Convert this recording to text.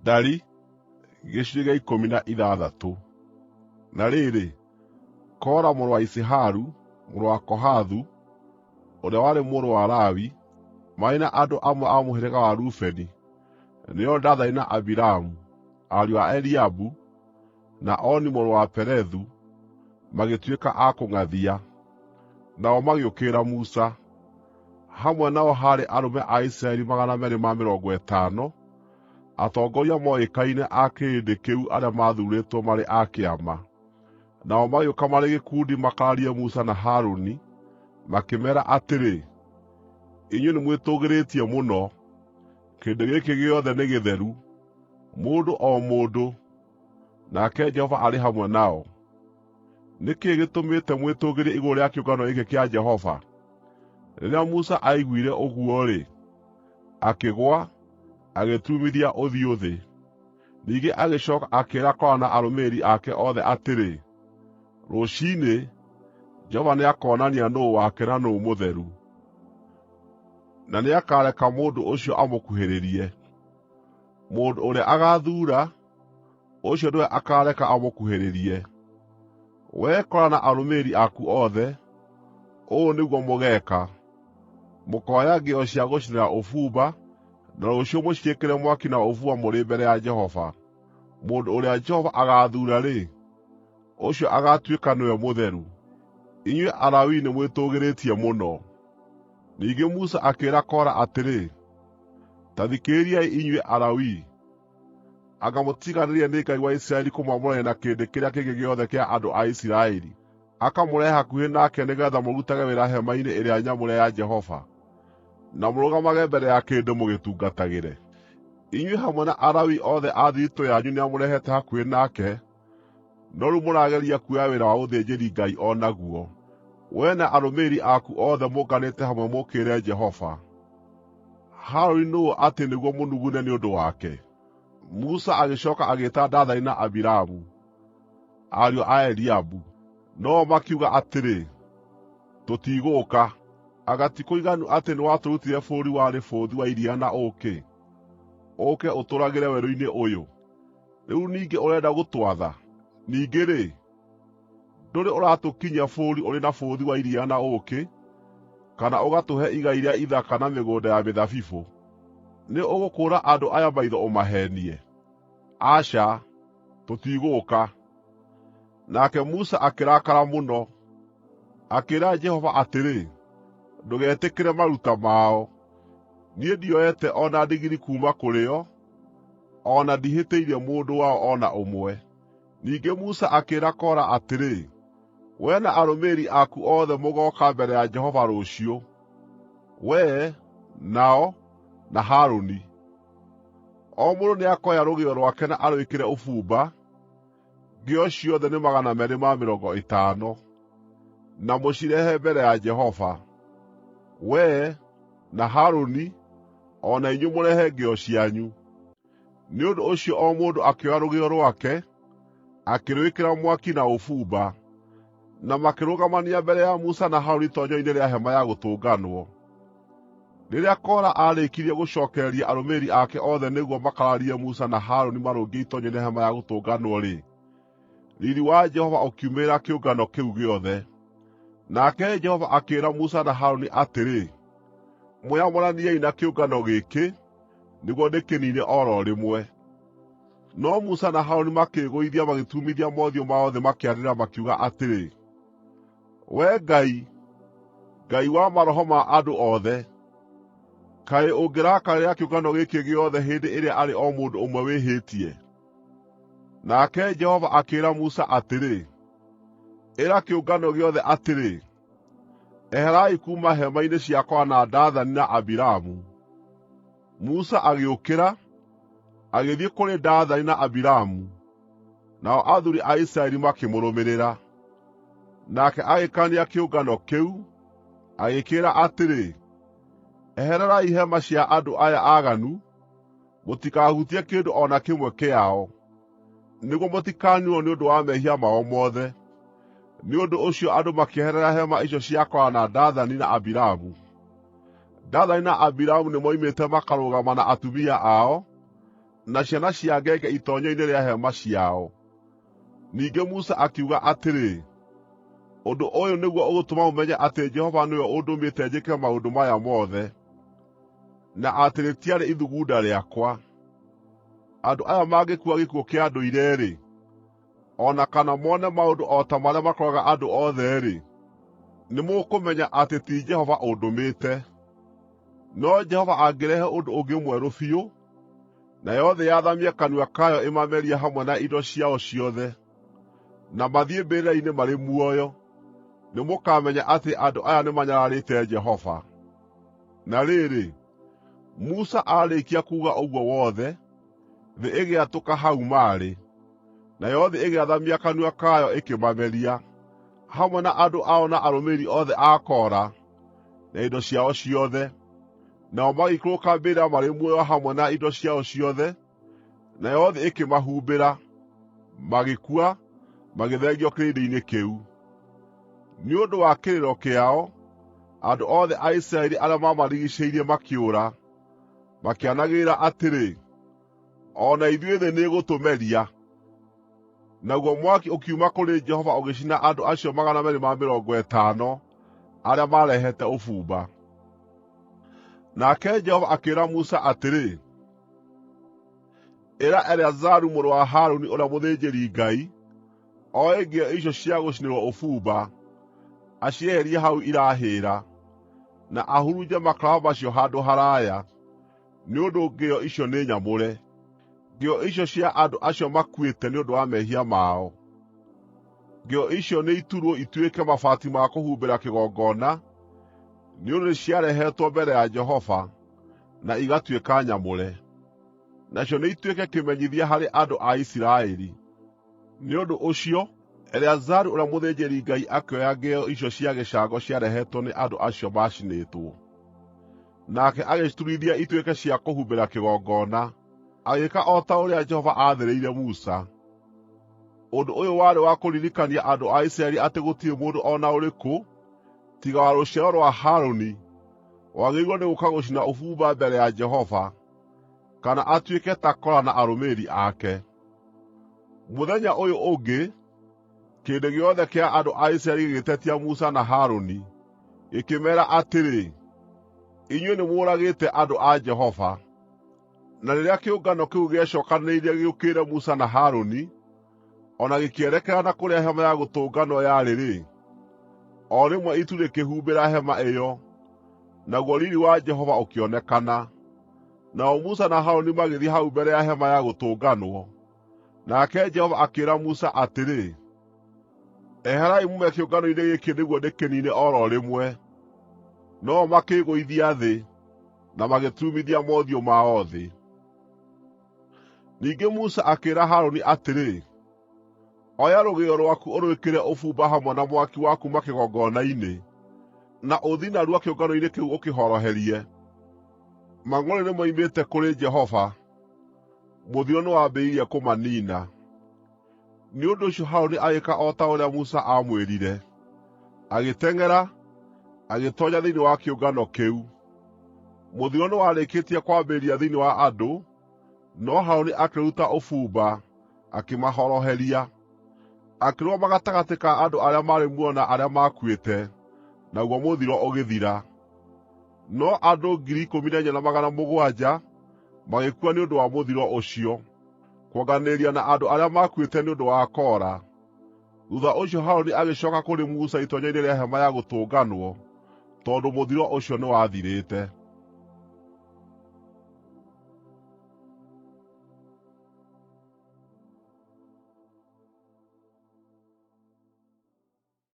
Ndari, gĩcunjĩ gĩa 16. Na rĩrĩ, Kora mũrũ wa Iziharu, mũrũ wa Kohathu, ũrĩa warĩ mũrũ wa Lawi, marĩ na andũ amwe a mũhĩrĩga wa Rubeni, nĩo Dathani na Abiramu, ariũ a Eliabu, na Oni mũrũ wa Pelethu, magĩtuĩka a kũng'athia. Nao magĩũkĩrĩra Musa. Hamwe nao haarĩ arũme a Isiraeli 250, atongoria moĩkaine a kĩrĩndĩ kĩu arĩa maathuurĩtwo marĩ a kĩama. Nao magĩũka marĩ gĩkundi makararie Musa na Harũni, makĩmeera atĩrĩ, inyuĩ nĩmwĩtũgĩrĩtie mũno, kĩrĩndĩ gĩkĩ gĩothe nĩ gĩtheru, mũndũ o mũndũ, nake Jehova arĩ hamwe nao. Nĩ kĩĩ gĩtũmĩte mwĩtũgĩrie igũrũ rĩa kĩũngano gĩkĩ kĩa Jehova? Rĩrĩa Musa aiguire ũguo-rĩ, akĩgwa, agĩturumithia ũthiũ thĩ. Ningĩ agĩcooka akĩĩra Kora na arũmĩrĩri ake othe atĩrĩ, rũciinĩ Jehova nĩakonania nũũ wake na nũũ mũtheru, na nĩakareka mũndũ ũcio amũkuhĩrĩrie. Mũndũ ũrĩa agaathuura, ũcio nĩwe akaareka amũkuhĩrĩrie. Wee Kora na arũmĩrĩri aku othe, ũũ nĩguo mũgeeka: mũkooya ngĩo cia gũcinĩra ũbumba, na rũciũ mũciĩkĩre mwaki na ũbumba mũrĩ mbere ya Jehova. Mũndũ ũrĩa Jehova agaathuura-rĩ, ũcio agaatuĩka nĩwe mũtheru. Inyuĩ Alawii nĩmwĩtũgĩrĩtie mũno. Ningĩ Musa akĩĩra Kora atĩrĩ, ta thikĩrĩriai inyuĩ Alawii, anga mũtiganĩrie nĩ Ngai wa Isiraeli kũmwamũrania na kĩrĩndĩ kĩrĩa kĩngĩ gĩothe kĩa andũ a Isiraeli, akamũrehe hakuhĩ nake nĩgeetha mũrutage wĩra hema-inĩ ĩrĩa nyamũre ya Jehova, na mũrũgamage mbere ya kĩrĩndĩ mũgĩtungatagĩre. Inyuĩ hamwe na Alawii othe a thiritũ yanyu nĩamũrehete hakuhĩ nake, no rĩu mũrageria kuoya wĩra wa ũthĩnjĩri-Ngai o naguo. Wee na arũmĩrĩri aku othe mũnganĩte hamwe mũũkĩrĩre Jehova. Harũni nũũ atĩ nĩguo mũnugune nĩ ũndũ wake? Musa agĩcooka agĩĩta Dathani na Abiramu, ariũ a Eliabu. No makiuga atĩrĩ, tũtigũũka. Anga ti kũiganu atĩ nĩwatũrutire bũrũri warĩ bũthi wa iria na ũũkĩ, ũũke ũtũũragĩre werũ-inĩ ũyũ? Rĩu ningĩ ũrenda gũtwatha? Ningĩ-rĩ, ndũrĩ ũratũkinyia bũrũri ũrĩ na bũthi wa iria na ũũkĩ, kana ũgatũhe igai rĩa ithaka na mĩgũnda ya mĩthabibũ. Nĩ ũgũkũũra andũ aya maitho ũmaheenie? Aca, tũtigũũka. Nake Musa akĩrakara mũno, akĩĩra Jehova atĩrĩ, ndũgetĩkĩre maruta mao. Niĩ ndioete o na ndigiri kuuma kũrĩ o, o na ndihĩtĩirie mũndũ wao o na ũmwe. Ningĩ Musa akĩĩra Kora atĩrĩ, wee na arũmĩrĩri aku othe mũgooka mbere ya Jehova rũciũ, wee, nao, na Harũni. O mũndũ nĩakoya rũgĩo rwake na arwĩkĩre ũbumba, ngĩo ciothe nĩ 250, na mũcirehe mbere ya Jehova. Wee, na Harũni, o na inyuĩ mũrehe ngĩo cianyu. Nĩ ũndũ ũcio o mũndũ akĩoya rũgĩo rwake, akĩrwĩkĩra mwaki na ũbumba, na makĩrũgamania mbere ya Musa na Harũni itoonyero-inĩ rĩa Hema-ya-Gũtũnganwo. Rĩrĩa Kora aarĩkirie gũcookereria arũmĩrĩri ake othe nĩguo makararie Musa na Harũni marũngiĩ itoonyero-inĩ rĩa Hema-ya-Gũtũnganwo-rĩ, riiri wa Jehova ũkiumĩrĩra kĩũngano kĩu gĩothe. Nake Jehova akĩĩra Musa na Harũni atĩrĩ, mwĩyamũraniei na kĩũngano gĩkĩ, nĩguo ndĩkĩniine o ro rĩmwe. No Musa na Harũni makĩĩgũithia magĩturumithia mothiũ mao thĩ makĩanĩrĩra makiuga atĩrĩ, wee Ngai, Ngai wa maroho ma andũ othe, kaĩ ũngĩrakarĩra kĩũngano gĩkĩ gĩothe hĩndĩ ĩrĩa arĩ o mũndũ ũmwe wĩhĩtie? Nake Jehova akĩĩra Musa atĩrĩ, ĩra kĩũngano gĩothe atĩrĩ, eherai kuuma hema-inĩ cia Kora na Dathani na Abiramu. Musa agĩũkĩra, agĩthiĩ kũrĩ Dathani na Abiramu, nao athuuri a Isiraeli makĩmũrũmĩrĩra. Nake agĩkaania kĩũngano kĩu, agĩkĩĩra atĩrĩ, ehererai hema cia andũ aya aaganu, mũtikahutie kĩndũ o na kĩmwe kĩao, nĩguo mũtikaniinwo nĩ ũndũ wa mehia mao mothe. Nĩ ũndũ ũcio andũ makĩeherera hema icio cia Kora na Dathani na Abiramu. Dathani na Abiramu nĩmoimĩte makarũgama na atumia ao, na ciana cia ngenge itoonyero-inĩ rĩa hema ciao. Ningĩ Musa akiuga atĩrĩ, ũndũ ũyũ nĩguo ũgũtũma mũmenye atĩ Jehova nĩwe ũndũmĩte njĩke maũndũ maya mothe, na atĩ rĩtiarĩ ithugunda rĩakwa. Andũ aya mangĩkua gĩkuũ kĩa ndũire-rĩ, o na kana mone maũndũ o ta marĩa makoraga andũ othe-rĩ, nĩmũkũmenya atĩ ti Jehova ũndũmĩte. No Jehova angĩrehe ũndũ ũngĩ mwerũ biũ, nayo thĩ yathamie kanua kayo ĩmamerie hamwe na indo ciao ciothe, na mathiĩ mbĩrĩra-inĩ marĩ muoyo, nĩmũkamenya atĩ andũ aya nĩmanyararĩte Jehova. Na rĩrĩ, Musa aarĩkia kuuga ũguo wothe, thĩ ĩgĩatũka hau maarĩ, nayo thĩ ĩgĩathamia kanua kayo ĩkĩmameria, hamwe na andũ ao na arũmĩrĩri othe a Kora, na indo ciao ciothe. Nao magĩikũrũka mbĩrĩra marĩ muoyo hamwe na indo ciao ciothe, nayo thĩ ĩkĩmahumbĩra, magĩkua, magĩthengio kĩrĩndĩ-inĩ kĩu. Nĩ ũndũ wa kĩrĩro kĩao, andũ othe a Isiraeli arĩa maamarigiicĩirie makĩũra, makĩanagĩrĩra atĩrĩ, o na ithuĩ thĩ nĩĩgũtũmeria. Naguo mwaki ũkiuma kũrĩ Jehova ũgĩcina andũ acio 250 arĩa maarehete ũbumba. Nake Jehova akĩĩra Musa atĩrĩ, ĩra Eleazaru mũrũ wa Harũni ũrĩa mũthĩnjĩri-Ngai, oe ngĩo icio cia gũcinĩrwo ũbumba, acieherie hau irahĩĩra, na ahurunje makara macio handũ haraaya, nĩ ũndũ ngĩo icio nĩ nyamũre, ngĩo icio cia andũ acio makuĩte nĩ ũndũ wa mehia mao. Ngĩo icio nĩ iturwo ituĩke mabati ma kũhumbĩra kĩgongona, nĩ ũndũ nĩciarehetwo mbere ya Jehova, na igatuĩka nyamũre. Nacio nĩ ituĩke kĩmenyithia harĩ andũ a Isiraeli. Nĩ ũndũ ũcio, Eleazaru ũrĩa mũthĩnjĩri-Ngai akĩoya ngĩo icio cia gĩcango ciarehetwo nĩ andũ acio maacinĩtwo, nake agĩciturithia ituĩke cia kũhumbĩra kĩgongona, agĩĩka o ta ũrĩa Jehova aathĩrĩire Musa. Ũndũ ũyũ warĩ wa kũririkania andũ a Isiraeli atĩ gũtirĩ mũndũ o na ũrĩkũ, tiga wa rũciaro rwa Harũni, wagĩrĩirwo nĩ gũũka gũcina ũbumba mbere ya Jehova, kana atuĩke ta Kora na arũmĩrĩri ake. Mũthenya ũyũ ũngĩ, kĩrĩndĩ gĩothe kĩa andũ a Isiraeli gĩgĩtetia Musa na Harũni, gĩkĩmeera atĩrĩ, inyuĩ nĩmũũragĩte andũ a Jehova. Na rĩrĩa kĩũngano kĩu gĩecookanĩrĩirie gĩũkĩrĩre Musa na Harũni, o na gĩkĩerekera na kũrĩa Hema-ya-Gũtũnganwo yarĩ-rĩ, o rĩmwe itu rĩkĩhumbĩra hema ĩyo, naguo riiri wa Jehova ũkĩonekana. Nao Musa na Harũni magĩthiĩ hau mbere ya Hema-ya-Gũtũnganwo, nake Jehova akĩĩra Musa atĩrĩ, eherai mume kĩũngano-inĩ gĩkĩ nĩguo ndĩkĩniine o ro rĩmwe. No makĩĩgũithia thĩ, na magĩturumithia mothiũ mao thĩ. Ningĩ Musa akĩĩra Harũni atĩrĩ, oya rũgĩo rwaku ũrwĩkĩre ũbumba hamwe na mwaki wa kuuma kĩgongona-inĩ, na ũthiĩ narua kĩũngano-inĩ kĩu ũkĩhoroherie. Mang'ũrĩ nĩmoimĩte kũrĩ Jehova, mũthiro nĩwambĩrĩirie kũmaniina. Nĩ ũndũ ũcio Harũni agĩĩka o ta ũrĩa Musa aamwĩrire, agĩteng'era, agĩtoonya thĩinĩ wa kĩũngano kĩu. Mũthiro nĩwarĩkĩtie kwambĩrĩria thĩinĩ wa andũ, no Harũni akĩruta ũbumba, akĩmahoroheria. Akĩrũgama gatagatĩ ka andũ arĩa maarĩ muoyo na arĩa maakuĩte, naguo mũthiro ũgĩthira. No andũ 14,700 magĩkua nĩ ũndũ wa mũthiro ũcio, kuonganĩrĩria na andũ arĩa maakuĩte nĩ ũndũ wa Kora. Thutha ũcio Harũni agĩcooka kũrĩ Musa itoonyero-inĩ rĩa Hema-ya-Gũtũnganwo, tondũ mũthiro ũcio nĩwathirĩte.